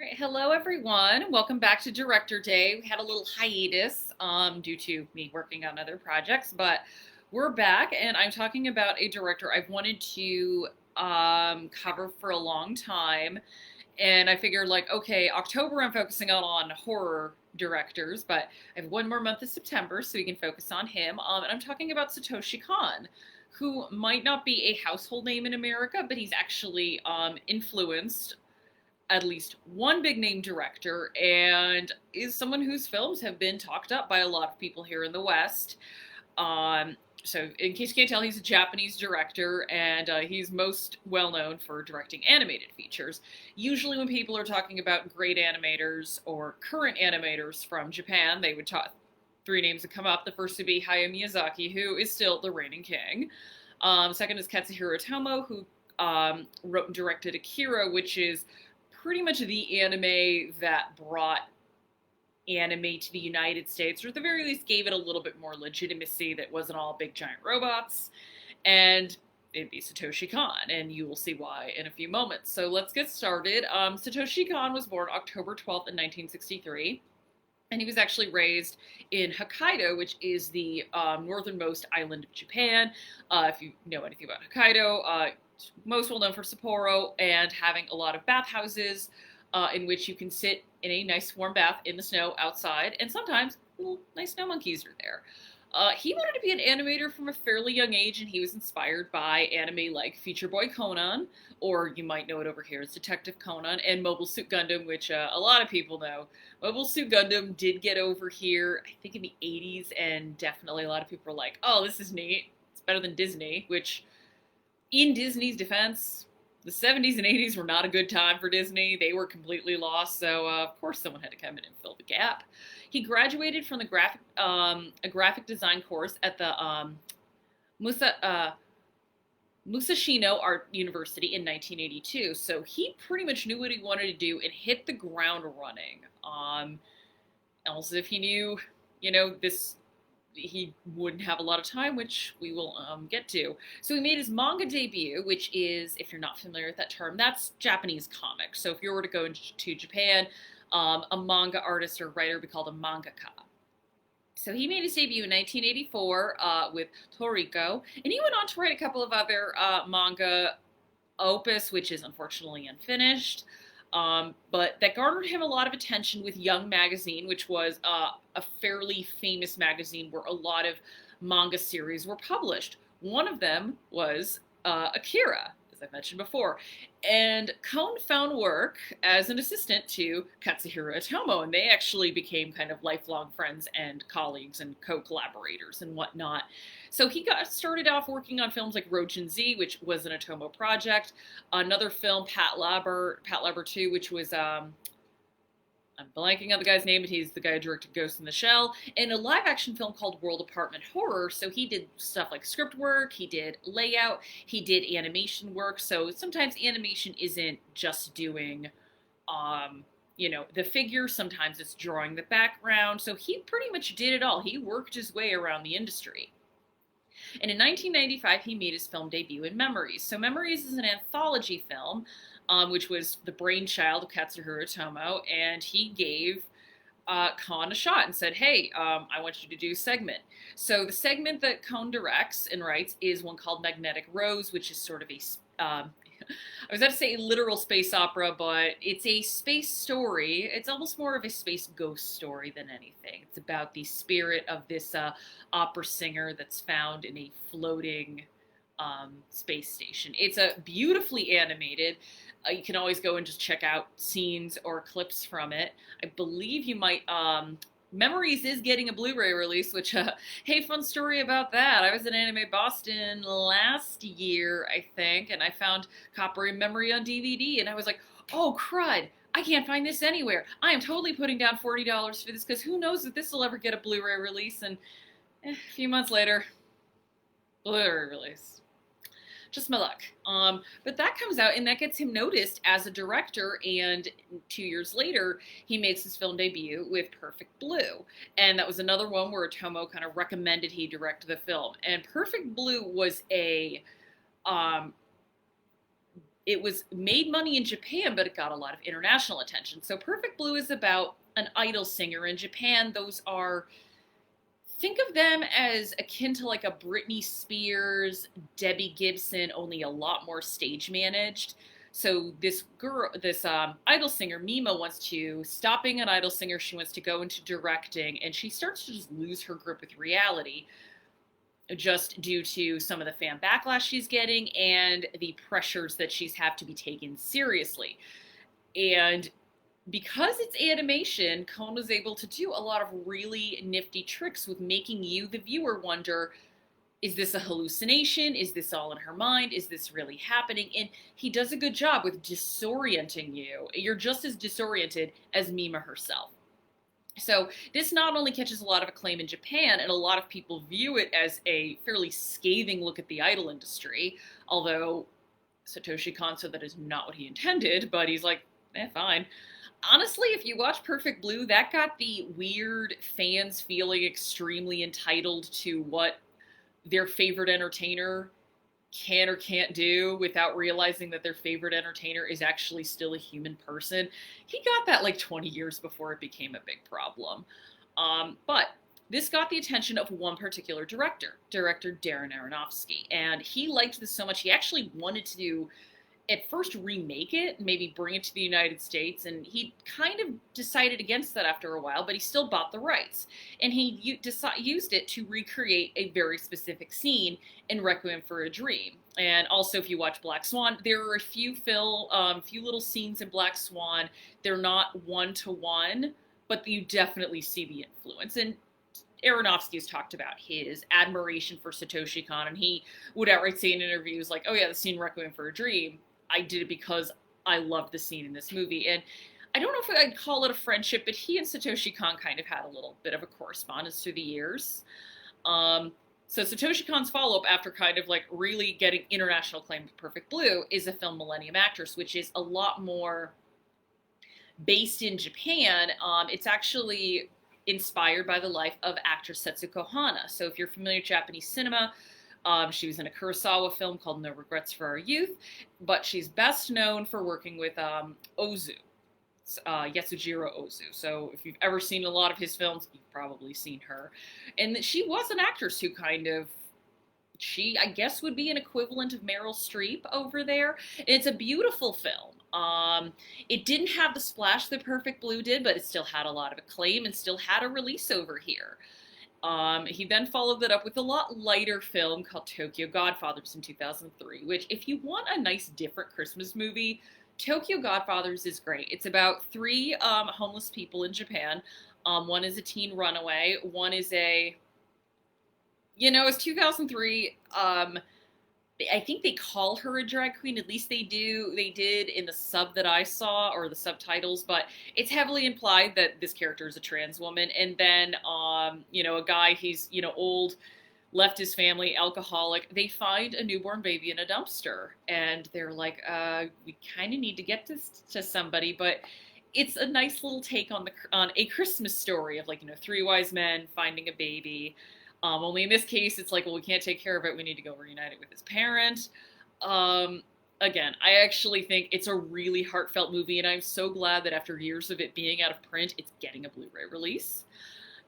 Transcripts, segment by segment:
Right, hello everyone. Welcome back to Director Day. We had a little hiatus due to me working on other projects, but we're back and I'm talking about a director I've wanted to cover for a long time. And I figured like, okay, October I'm focusing on horror directors, but I have one more month of September so we can focus on him. And I'm talking about Satoshi Kon, who might not be a household name in America, but he's actually influenced at least one big name director and is someone whose films have been talked up by a lot of people here in the West. Um, so, in case you can't tell, he's a Japanese director, and he's most well known for directing animated features. Usually, when people are talking about great animators or current animators from Japan, they would talk three names that come up. The first would be Hayao Miyazaki, who is still the reigning king. Second is Katsuhiro Otomo, who wrote and directed Akira, which is pretty much the anime that brought anime to the United States, or at the very least gave it a little bit more legitimacy that wasn't all big giant robots. And it'd be Satoshi Kon, and you will see why in a few moments. So let's get started. Satoshi Kon was born October 12th in 1963. And he was actually raised in Hokkaido, which is the northernmost island of Japan. If you know anything about Hokkaido, most well known for Sapporo and having a lot of bathhouses in which you can sit in a nice warm bath in the snow outside, and sometimes little nice snow monkeys are there. He wanted to be an animator from a fairly young age, and he was inspired by anime like Future Boy Conan, or you might know it over here as Detective Conan, and Mobile Suit Gundam, which a lot of people know. Mobile Suit Gundam did get over here, I think in the 80s, and definitely a lot of people were like, oh, this is neat. It's better than Disney, which, in Disney's defense, the 70s and 80s were not a good time for Disney. They were completely lost, so of course someone had to come in and fill the gap. He graduated from a graphic design course at the Musashino Art University in 1982. So he pretty much knew what he wanted to do and hit the ground running. Also, if he knew, this he wouldn't have a lot of time, which we will get to. So he made his manga debut, which is, if you're not familiar with that term, that's Japanese comics. So if you were to go to Japan, a manga artist or writer would be called a mangaka. So he made his debut in 1984 with Toriko, and he went on to write a couple of other manga opus, which is unfortunately unfinished. But that garnered him a lot of attention with Young Magazine, which was a fairly famous magazine where a lot of manga series were published. One of them was Akira, as I mentioned before. And Kon found work as an assistant to Katsuhiro Otomo, and they actually became kind of lifelong friends and colleagues and co-collaborators and whatnot. So he got started off working on films like Rojin Z, which was an Otomo project. Another film, Pat Labor 2, which was I'm blanking on the guy's name, but he's the guy who directed Ghost in the Shell, and a live action film called World Apartment Horror. So he did stuff like script work, he did layout, he did animation work. So sometimes animation isn't just doing, the figure, sometimes it's drawing the background. So he pretty much did it all. He worked his way around the industry. And in 1995, he made his film debut in Memories. So Memories is an anthology film, which was the brainchild of Katsuhiro Otomo, and he gave Kon a shot and said, hey, I want you to do a segment. So the segment that Kon directs and writes is one called Magnetic Rose, which is sort of a, I was about to say a literal space opera, but it's a space story. It's almost more of a space ghost story than anything. It's about the spirit of this opera singer that's found in a floating space station. It's a beautifully animated. You can always go and just check out scenes or clips from it. I believe you might. Memories is getting a Blu-ray release, which, hey, fun story about that. I was in Anime Boston last year, I think, and I found Copper in Memory on DVD, and I was like, oh, crud. I can't find this anywhere. I am totally putting down $40 for this, because who knows if this will ever get a Blu-ray release, and a few months later, Blu-ray release. Just my luck. But that comes out and that gets him noticed as a director, and 2 years later he makes his film debut with Perfect Blue, and that was another one where Otomo kind of recommended he direct the film. And Perfect Blue was a it was made money in Japan, but it got a lot of international attention. So Perfect Blue is about an idol singer in Japan. Those are, think of them as akin to like a Britney Spears, Debbie Gibson, only a lot more stage managed. So this girl, this idol singer, Mima, wants to stop being an idol singer. She wants to go into directing, and she starts to just lose her grip with reality, just due to some of the fan backlash she's getting and the pressures that she's have to be taken seriously. And because it's animation, Cone was able to do a lot of really nifty tricks with making you, the viewer, wonder, is this a hallucination? Is this all in her mind? Is this really happening? And he does a good job with disorienting you. You're just as disoriented as Mima herself. So this not only catches a lot of acclaim in Japan, and a lot of people view it as a fairly scathing look at the idol industry, although Satoshi Kon said that is not what he intended, but he's like, fine. Honestly, if you watch Perfect Blue, that got the weird fans feeling extremely entitled to what their favorite entertainer can or can't do without realizing that their favorite entertainer is actually still a human person. He got that like 20 years before it became a big problem. But this got the attention of one particular director Darren Aronofsky. And he liked this so much, he actually wanted to at first remake it, maybe bring it to the United States, and he kind of decided against that after a while, but he still bought the rights. And he used it to recreate a very specific scene in Requiem for a Dream. And also, if you watch Black Swan, there are a few little scenes in Black Swan. They're not one-to-one, but you definitely see the influence. And Aronofsky has talked about his admiration for Satoshi Kon, and he would outright say in interviews like, oh yeah, the scene Requiem for a Dream, I did it because I loved the scene in this movie. And I don't know if I'd call it a friendship, but he and Satoshi Kon kind of had a little bit of a correspondence through the years. So Satoshi Kon's follow-up, after kind of like really getting international acclaim with Perfect Blue, is the film Millennium Actress, which is a lot more based in Japan. It's actually inspired by the life of actress Setsuko Hana. So if you're familiar with Japanese cinema, she was in a Kurosawa film called No Regrets for Our Youth, but she's best known for working with Ozu, Yasujiro Ozu. So if you've ever seen a lot of his films, you've probably seen her. And she was an actress who kind of, she, I guess, would be an equivalent of Meryl Streep over there. It's a beautiful film. It didn't have the splash that Perfect Blue did, but it still had a lot of acclaim and still had a release over here. He then followed that up with a lot lighter film called Tokyo Godfathers in 2003, which, if you want a nice, different Christmas movie, Tokyo Godfathers is great. It's about three homeless people in Japan. One is a teen runaway. One is it's 2003. I think they call her a drag queen. At least they did in the sub that I saw, or the subtitles, but it's heavily implied that this character is a trans woman. And then, a guy, he's, old, left his family, alcoholic. They find a newborn baby in a dumpster, and they're like, we kind of need to get this to somebody, but it's a nice little take on a Christmas story of three wise men finding a baby. Only in this case, it's like, well, we can't take care of it. We need to go reunite it with his parent. Again, I actually think it's a really heartfelt movie, and I'm so glad that after years of it being out of print, it's getting a Blu-ray release.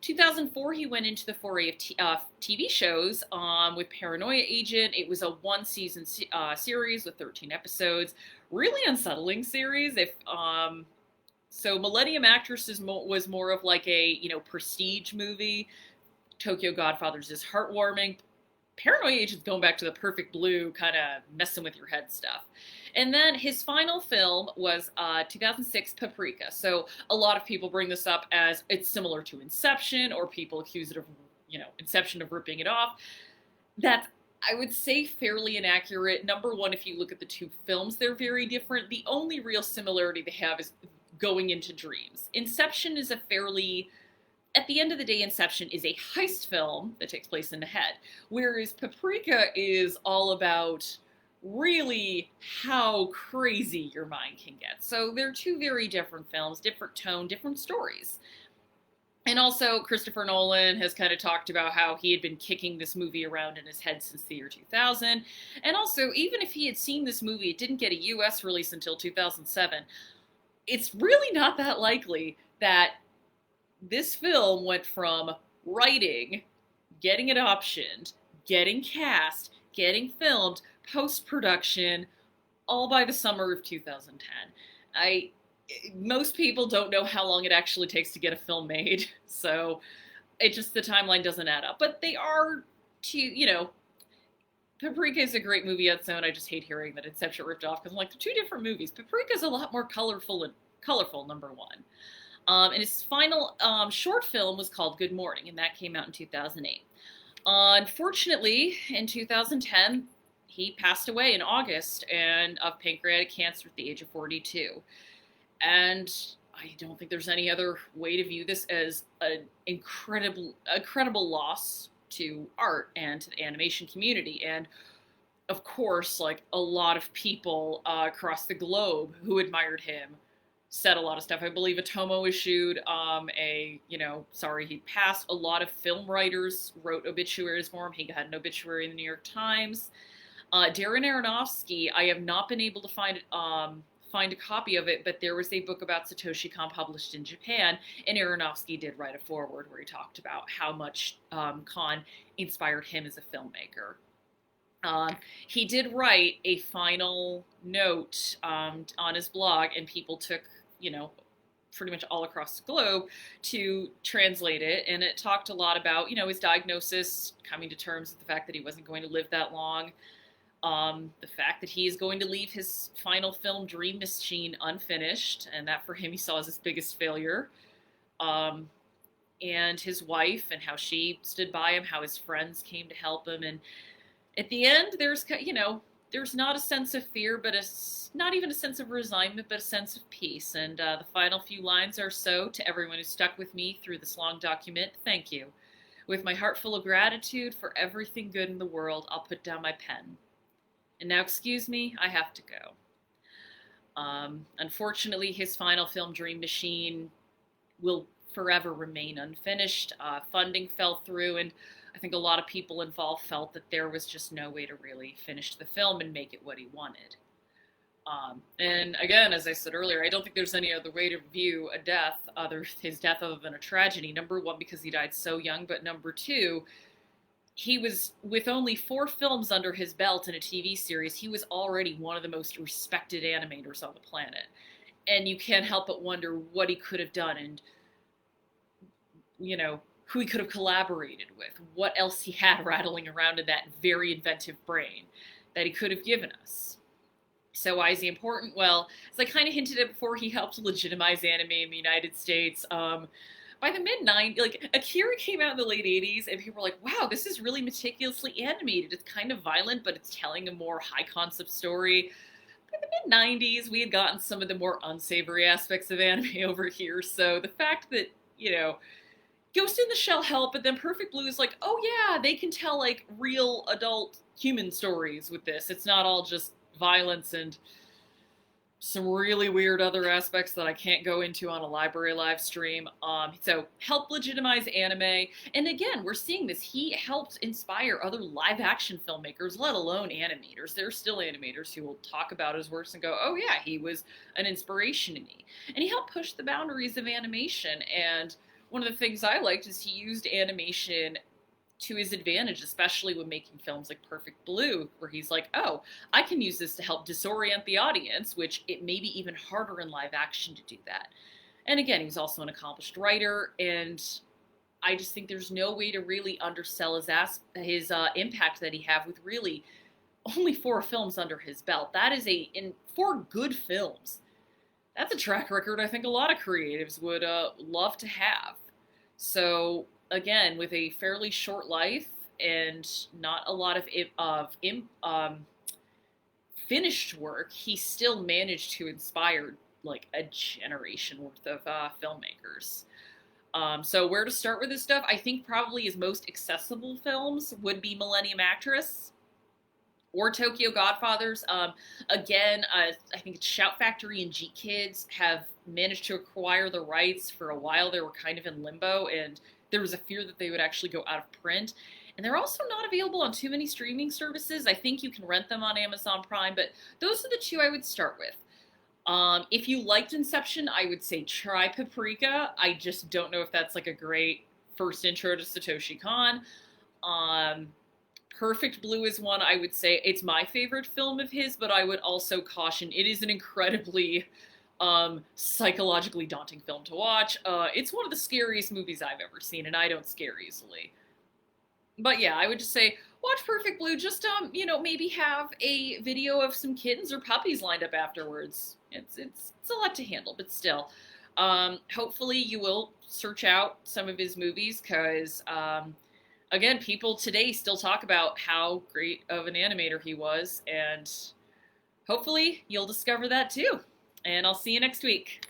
2004, he went into the foray of TV shows with Paranoia Agent. It was a one-season series with 13 episodes. Really unsettling series. So Millennium Actress was more of like a, prestige movie. Tokyo Godfathers is heartwarming. Paranoia Agent's going back to the Perfect Blue, kind of messing with your head stuff. And then his final film was 2006 Paprika. So a lot of people bring this up as it's similar to Inception, or people accuse it of, Inception of ripping it off. That's, I would say, fairly inaccurate. Number one, if you look at the two films, they're very different. The only real similarity they have is going into dreams. Inception is at the end of the day, Inception is a heist film that takes place in the head, whereas Paprika is all about really how crazy your mind can get. So they're two very different films, different tone, different stories. And also, Christopher Nolan has kind of talked about how he had been kicking this movie around in his head since the year 2000. And also, even if he had seen this movie, it didn't get a US release until 2007. It's really not that likely that this film went from writing, getting it optioned, getting cast, getting filmed, post production, all by the summer of 2010. I Most people don't know how long it actually takes to get a film made, so it just the timeline doesn't add up. But they are Paprika is a great movie on its own. I just hate hearing that Inception ripped off because I'm like, they're two different movies. Paprika is a lot more colorful, number one. And his final short film was called Good Morning, and that came out in 2008. Unfortunately, in 2010, he passed away in August and of pancreatic cancer at the age of 42. And I don't think there's any other way to view this as an incredible loss to art and to the animation community. And of course, like a lot of people across the globe who admired him said a lot of stuff. I believe Atomo issued sorry he passed. A lot of film writers wrote obituaries for him. He had an obituary in the New York Times. Darren Aronofsky, I have not been able to find a copy of it, but there was a book about Satoshi Kon published in Japan, and Aronofsky did write a foreword where he talked about how much Kon inspired him as a filmmaker. He did write a final note on his blog, and people took, pretty much all across the globe to translate it, and it talked a lot about, his diagnosis, coming to terms with the fact that he wasn't going to live that long, the fact that he is going to leave his final film, Dream Machine, unfinished, and that for him he saw as his biggest failure, and his wife and how she stood by him, how his friends came to help him, and at the end, there's not a sense of fear, but not even a sense of resignment, but a sense of peace. And the final few lines are: so, to everyone who stuck with me through this long document, thank you. With my heart full of gratitude for everything good in the world, I'll put down my pen. And now, excuse me, I have to go. Unfortunately, his final film, Dream Machine, will forever remain unfinished. Funding fell through, and I think a lot of people involved felt that there was just no way to really finish the film and make it what he wanted. And again, as I said earlier, I don't think there's any other way to view his death other than a tragedy. Number one, because he died so young, but number two, he was, with only 4 films under his belt in a TV series, he was already one of the most respected animators on the planet. And you can't help but wonder what he could have done and, who he could have collaborated with, what else he had rattling around in that very inventive brain that he could have given us. So why is he important? Well, as I kind of hinted at before, he helped legitimize anime in the United States. By the mid-90s, Akira came out in the late 80s, and people were like, wow, this is really meticulously animated. It's kind of violent, but it's telling a more high-concept story. By the mid-90s, we had gotten some of the more unsavory aspects of anime over here, so the fact that, Ghost in the Shell helped, but then Perfect Blue is like, oh yeah, they can tell, real adult human stories with this. It's not all just violence and some really weird other aspects that I can't go into on a library live stream. So help legitimize anime. And again, we're seeing this. He helped inspire other live action filmmakers, let alone animators. There are still animators who will talk about his works and go, oh yeah, he was an inspiration to me. And he helped push the boundaries of animation. And one of the things I liked is he used animation to his advantage, especially when making films like Perfect Blue, where he's like, oh, I can use this to help disorient the audience, which it may be even harder in live action to do that. And again, he was also an accomplished writer, and I just think there's no way to really undersell his impact that he had with really only 4 films under his belt. That is in 4 good films. That's a track record I think a lot of creatives would love to have. So again, with a fairly short life and not a lot of finished work, he still managed to inspire a generation worth of filmmakers. So where to start with this stuff? I think probably his most accessible films would be Millennium Actress or Tokyo Godfathers. Again, I think it's Shout Factory and G Kids have managed to acquire the rights. For a while, they were kind of in limbo, and there was a fear that they would actually go out of print. And they're also not available on too many streaming services. I think you can rent them on Amazon Prime, but those are the two I would start with. If you liked Inception, I would say try Paprika. I just don't know if that's like a great first intro to Satoshi Kon. Um, Perfect Blue is one I would say it's my favorite film of his, but I would also caution it is an incredibly psychologically daunting film to watch. It's one of the scariest movies I've ever seen, and I don't scare easily. But yeah, I would just say watch Perfect Blue. Just maybe have a video of some kittens or puppies lined up afterwards. It's a lot to handle, but still. Hopefully you will search out some of his movies because again, people today still talk about how great of an animator he was, and hopefully you'll discover that too. And I'll see you next week.